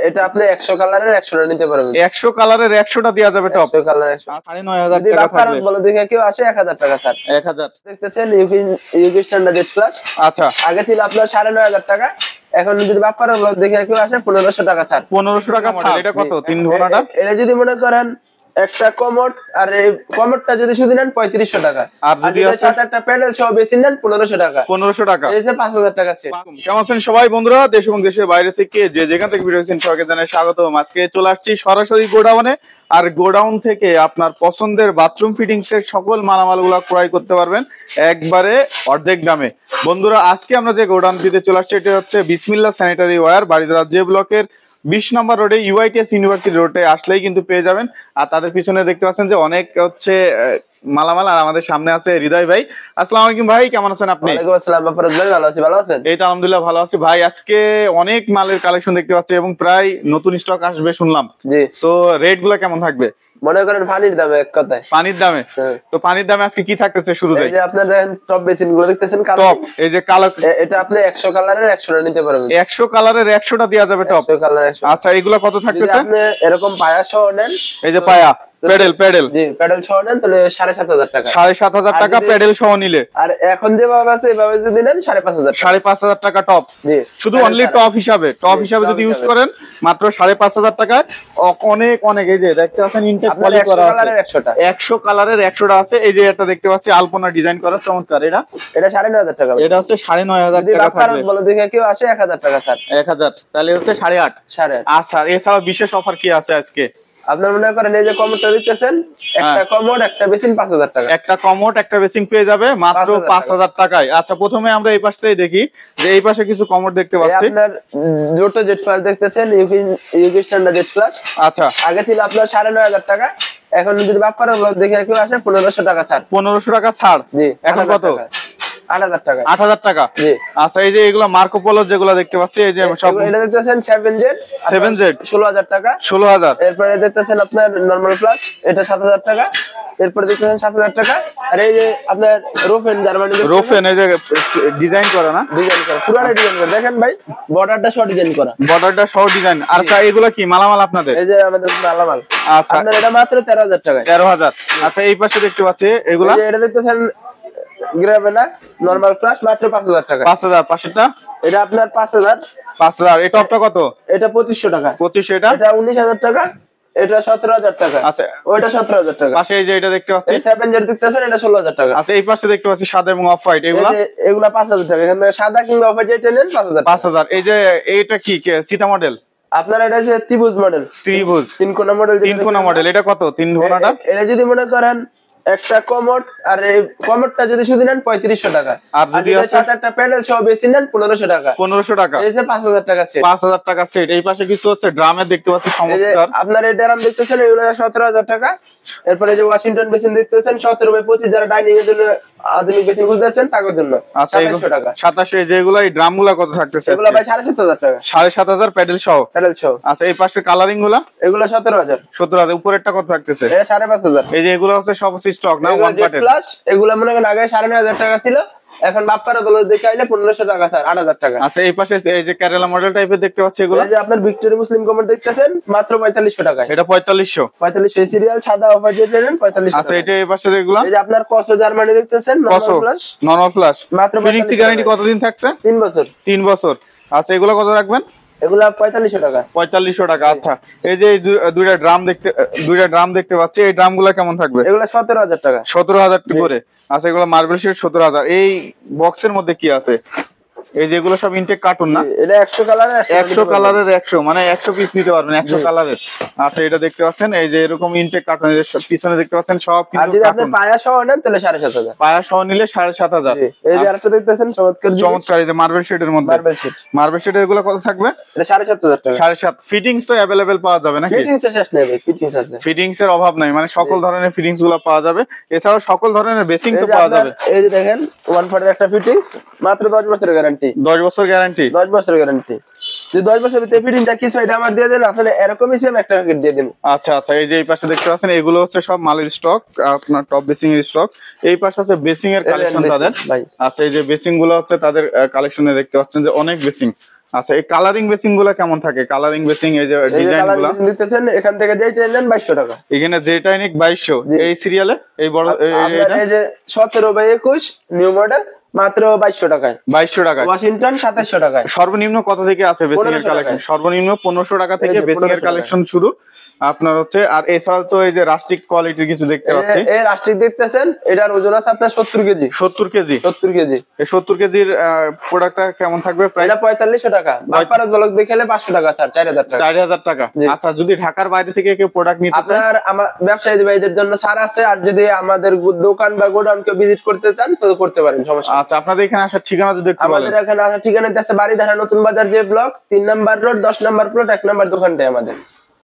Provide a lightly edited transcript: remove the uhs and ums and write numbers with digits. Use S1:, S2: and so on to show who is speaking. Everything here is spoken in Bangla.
S1: এটা আপনি 100 কালারের 100টা নিতে পারবেন।
S2: 100 কালারের 100টা দেয়া যাবে টপ।
S1: 100 কালারের
S2: 9500
S1: যদি
S2: টাকা
S1: বাপার
S2: থাকবে।
S1: বলে দেখে কেউ আসে 1000 টাকা স্যার।
S2: 1000
S1: দেখতেছেন ইউকি স্ট্যান্ডার্ড জেড প্লাস।
S2: আচ্ছা,
S1: আগে ছিল আপনার 9500 টাকা, এখন যদি বাপার বলে দেখে কেউ আসে 1500 টাকা স্যার।
S2: 1500 টাকা মডেল। এটা কত? 3 ঘোড়াটা।
S1: এটা যদি মনে করেন একটা কমোড, আর এই কমোডটা যদি শুধু নেন 3500 টাকা,
S2: আর যদি
S1: সাথে একটা প্যাডেল সহ বেশি নেন 1500 টাকা।
S2: 1500 টাকা।
S1: এই যে 5000 টাকা সেট।
S2: কেমন আছেন সবাই বন্ধুরা? দেশ এবং দেশের বাইরে থেকে যে যেখান থেকে ভিডিও দেখছেন সবাইকে জানাই স্বাগতম। আজকে চলে আসছি সরাসরি গোডাউনে, আর গোডাউন থেকে আপনার পছন্দের বাথরুম ফিটিংস এর সকল মালামালগুলো ক্রয় করতে পারবেন একবারে অর্ধেক দামে। বন্ধুরা, আজকে আমরা যে গোডাউন দিতে চলে আসছি এটা হচ্ছে বিসমিল্লাহ স্যানিটারি ওয়্যার, বাড়িধারা জে ব্লকের 20 নম্বর রোডে ইউআইটিএস ইউনিভার্সিটি রোডে আসলেই কিন্তু পেয়ে যাবেন। আর তাদের পিছনে দেখতে পাচ্ছেন যে অনেক হচ্ছে মালামাল। আর আমাদের সামনে আছে হৃদয় ভাই। আসসালামু আলাইকুম ভাই, কেমন আছেন আপনি?
S1: ওয়ালাইকুম আসসালাম বাপারুল ভাই, ভালো আছি, ভালো আছেন?
S2: এই তো আলহামদুলিল্লাহ ভালো আছি ভাই। আজকে অনেক মালের কালেকশন দেখতে পাচ্ছি এবং প্রায় নতুন স্টক আসবে শুনলাম।
S1: জি।
S2: তো রেট গুলা কেমন থাকবে?
S1: মনে করেন পানির দামে, এক কথায়
S2: পানির দামে। তো পানির দামে আজকে কি থাকতেছে শুরুতে?
S1: এই যে আপনারা দেখেন টপ বেসিন গুলো দেখতেছেন কালো,
S2: টপ এই যে কালো,
S1: এটা আপনি 100 কালারের 100টা নিতে পারবেন।
S2: 100 কালারের 100টা দেয়া যাবে টপ।
S1: 100 কালারের 100।
S2: আচ্ছা, এগুলা কত
S1: যদি
S2: থাকতেছে?
S1: আপনি এরকম পায়া সহ নেন,
S2: এই যে পায়া প্যাডেল
S1: জি প্যাডেল সহ নেন তাহলে 7500 টাকা।
S2: 7500 টাকা প্যাডেল সহ নিলে।
S1: আর এখন যেভাবে আছে এভাবে যদি নেন 5500 টাকা।
S2: 5500 টাকা টপ।
S1: জি,
S2: শুধু অনলি টপ হিসাবে যদি ইউজ করেন মাত্র 5500 টাকায় অনেক অনেক। এই যে দেখতে পাচ্ছেন ইনটেক পলি করা আছে, 100 কালারের 100টা আছে। এই যে এটা দেখতে পাচ্ছি আলপনা ডিজাইন করা, চমৎকার। এটা
S1: 9500 টাকা।
S2: এটা হচ্ছে 9500
S1: যদি
S2: টাকা
S1: বাপার
S2: থাকবে।
S1: বলে দেখে কেউ আসে 1000 টাকা স্যার।
S2: 1000 তাহলে হচ্ছে 8.5।
S1: 8.5।
S2: আচ্ছা, এছাড়া বিশেষ অফার কি আছে আজকে?
S1: আপনার মনে করেন এই যে কমোডটা দিতেছেন, একটা কমোড একটা বেসিন 5000 টাকা।
S2: একটা কমোড একটা বেসিং পেয়ে যাবে মাত্র 5000 টাকায়। আচ্ছা, প্রথমে আমরা এই পাশটাই দেখি যে এই পাশে কিছু কমোড দেখতে পাচ্ছি।
S1: আপনার জোটো জেড প্লাস দেখতেছেন, ইউকি স্ট্যান্ডার্ড জেড প্লাস।
S2: আচ্ছা,
S1: আগে ছিল আপনার 9500 টাকা, এখন যদি বাপার বলে দেখে কেউ আসে 1500 টাকা ছাড়।
S2: 1500 টাকা ছাড়।
S1: জি।
S2: এখন কত?
S1: 8000 টাকা।
S2: 8000 টাকা।
S1: জি।
S2: আচ্ছা, এই যে এগুলা মার্কো পোলো যেগুলো দেখতে পাচ্ছি, এই যে সব
S1: এটা দেখতেছেন 7Z 16000 টাকা।
S2: 16000।
S1: এরপরে দেখতেছেন আপনার নরমাল প্লাস, এটা 7000 টাকা। এরপরে দেখতেছেন 7000 টাকা। আর এই যে আপনার রোফেন জার্মানি,
S2: রোফেন এই যে ডিজাইন করা না,
S1: ডিজাইন করা পুরাটা ডিজাইন করা। দেখেন ভাই বর্ডারটা সহ ডিজাইন করা,
S2: বর্ডারটা সহ ডিজাইন। আর এগুলা কি মালামাল আপনাদের?
S1: এই যে আমাদের মালামাল।
S2: আচ্ছা,
S1: আপনার এটা মাত্র 13000 টাকা।
S2: 13000। আচ্ছা, এই পাশে দেখতে পাচ্ছি এগুলা,
S1: এটা দেখতেছেন গ্রাভেলা নরমাল প্লাস মাত্র 5000 টাকা।
S2: 5000। পাশেরটা
S1: এটা আপনার 5000।
S2: এই টপটা কত?
S1: এটা 2500 টাকা।
S2: 2500। এটা
S1: 19000 টাকা। এটা 17000 টাকা।
S2: আচ্ছা,
S1: ওইটা 17000 টাকা।
S2: পাশে এই যে এটা দেখতে পাচ্ছি
S1: 7Z দেখতেছেন, এটা 16000 টাকা।
S2: আচ্ছা, এই পাশে দেখতে পাচ্ছি সাদা এবং অফ হোয়াইট,
S1: এগুলা 5000 টাকা। এখানে সাদা কিংবা অফ হোয়াইট যেটা নেন 5000।
S2: 5000। এই যে এইটা কি সিটা মডেল?
S1: আপনার এটা হচ্ছে ত্রিভুজ মডেল।
S2: ত্রিভুজ
S1: তিন কোণা মডেল।
S2: 3 কোণা মডেল। এটা কত? 3 কোণাটা।
S1: এটা যদি মনে করেন একটা কমোড, আর এই কমোডটা যদি শুধু নেন 3500 টাকা,
S2: আর যদি
S1: সাথে একটা প্যাডেল সহ বেশি নেন 1500 টাকা।
S2: 1500 টাকা।
S1: এই যে 5000 টাকা সেট।
S2: 5000 টাকা সেট। এই পাশে কিছু হচ্ছে ড্রামের দেখতে পাচ্ছি, চমৎকার।
S1: আপনার এই ড্রাম দেখতেছেন, এগুলো 17000 টাকা। এরপরে যে ওয়াশিংটন বেসিন দেখতেছেন 17/25, যারা ডাইনিং এর জন্য আধুনিক বেসিন খুঁজতেছেন তাদের জন্য 2700 টাকা।
S2: 2700। যেগুলো এই ড্রামগুলো কত থাকতেছে?
S1: এগুলো ভাই 7500 টাকা।
S2: 7500 প্যাডেল সহ।
S1: প্যাডেল সহ।
S2: আচ্ছা, এই পাশের কালারিং গুলা
S1: এগুলো 17000।
S2: 17000। উপরেরটা কত থাকতেছে?
S1: এটা 5500।
S2: এই যে এগুলো হচ্ছে সব স্টক না, ওয়ান পার্টের
S1: প্লাস। এগুলো মনে করেন আগে 9500 টাকা ছিল, এখন বাপ্পারা বলে দেখে আইলে 1500 টাকা স্যার, 8000 টাকা।
S2: আচ্ছা, এই পাশে এই যে কেরালা মডেল টাইপের দেখতে পাচ্ছি এগুলো,
S1: এই যে আপনার ভিক্টোরিয়া মুসলিম কমার দেখতেছেন মাত্র 4500 টাকা।
S2: এটা 4500।
S1: 4500 সিরিয়াল সাদা অফার যেটা নেন 4500।
S2: আচ্ছা, এটা এই পাশে এগুলো,
S1: এই যে আপনার কসো জার্মানি দেখতেছেন নরমাল প্লাস,
S2: নরমাল প্লাস
S1: মাত্র
S2: ফিনিক্স গ্যারান্টি কতদিন থাকছে?
S1: 3 বছর।
S2: 3 বছর। আচ্ছা, এগুলো কত রাখবেন?
S1: এগুলা 4500 টাকা।
S2: 4500 টাকা। আচ্ছা, এই যে দুইটা ড্রাম দেখতে পাচ্ছি, এই ড্রামগুলো কেমন থাকবে?
S1: এগুলা 17000 টাকা।
S2: 17000 করে। আচ্ছা, এগুলো মার্বেল শিট 17000। এই বক্সের মধ্যে কি আছে? এই যেগুলো সব ইনটেক কার্টুন না,
S1: এটা 100 কালারের
S2: 100 কালারের 100, মানে 100 পিস নিতে পারবেন 100 কালারের। আচ্ছা, এটা দেখতে পাচ্ছেন এই যে এরকম ইনটেক কার্টুন, এর পিছনে দেখতে পাচ্ছেন সব কিন্তু
S1: কার্টুন। আর যদি আপনি পায়া সহ নেন তাহলে 7500।
S2: পায়া সহ নিলে 7500।
S1: এই যে আরেকটা দেখতেছেন
S2: চমৎকার, এই যে মার্বেল শিটের মধ্যে। মার্বেল শিটের এগুলো কত থাকবে?
S1: এটা 7500 টাকা।
S2: 7500। ফিটিংস তো अवेलेबल পাওয়া যাবে নাকি?
S1: ফিটিংস শেষ নেই ভাই, ফিটিংস আছে।
S2: ফিটিংস এর অভাব নাই, মানে সকল ধরনের ফিটিংস গুলো পাওয়া যাবে। এছাড়াও সকল ধরনের বেসিং তো পাওয়া যাবে।
S1: এই যে দেখেন 140 একটা ফিটিংস, মাত্র 10 বছরের গ্যারান্টি।
S2: 10 বছর গ্যারান্টি।
S1: 10 বছরের গ্যারান্টি। যদি 10 বছরের ভিতরে ফিটিংটা কিছু এটা আমার দিয়ে দেন, আপনি এরকমই সেম একটা প্যাকেট দিয়ে দেন।
S2: আচ্ছা আচ্ছা, এই যে এই পাশে দেখতে পাচ্ছেন এগুলো হচ্ছে সব মালের স্টক, আপনার টপ বেসিং এর স্টক। এই পাশে আছে বেসিং এর কালেকশন তাদের। আচ্ছা, এই যে বেসিং গুলো হচ্ছে তাদের কালেকশনে দেখতে পাচ্ছেন যে অনেক বেসিং। আচ্ছা, এই কালারিং বেসিং গুলা কেমন থাকে? কালারিং বেসিং এই যে ডিজাইন গুলা
S1: দিতেছেন এখান থেকে যেটা নেন 2200 টাকা।
S2: এখানে যেটা নিক 2200, এই সিরিয়ালে এই বড়
S1: আপনার এই যে 17/21 নিউ মডেল মাত্র 2200 টাকায়।
S2: 2200 টাকা।
S1: ওয়াশিংটন 2700 টাকায়।
S2: সর্বনিম্ন কত থেকে আছে বেসিং এর
S1: 1500
S2: কালেকশন?
S1: টাকায়।
S2: সর্বনিম্ন 1500 টাকা থেকে
S1: এই যে
S2: বেসিং এর
S1: 1500
S2: কালেকশন শুরু আপনার হচ্ছে। আর এছাড়া তো এই যে রাস্টিক কোয়ালিটির কিছু দেখতে পাচ্ছি।
S1: এই রাস্টিক দেখতেছেন, এটার ওজন আছে আপনার 70 কেজি।
S2: 70 কেজি?
S1: 70 কেজি।
S2: এই 70 কেজির প্রোডাক্টটা কেমন থাকবে প্রাইস?
S1: এটা 4500 টাকা। বাপারাজ ব্লক দেখালে 500 টাকা স্যার, 4000 টাকা।
S2: 4000 টাকা। আচ্ছা, যদি ঢাকার বাইরে থেকে কেউ প্রোডাক্ট নিতে চায়?
S1: আপনার আমার ব্যবসায়ী ভাইদের জন্য ছাড় আছে, আর যদি আমাদের দোকান বা গোডাউনকে ভিজিট করতে চান তো করতে পারেন, সমস্যা নেই।
S2: আচ্ছা, আপনাদের এখানে আসার ঠিকানা যদি একটু বলেন।
S1: আমাদের এখানে আসার ঠিকানা আছে বাড়িধারা নতুন বাজার যে block, 3 number road, 10 number plot, 1 number দোকানটাই আমাদের।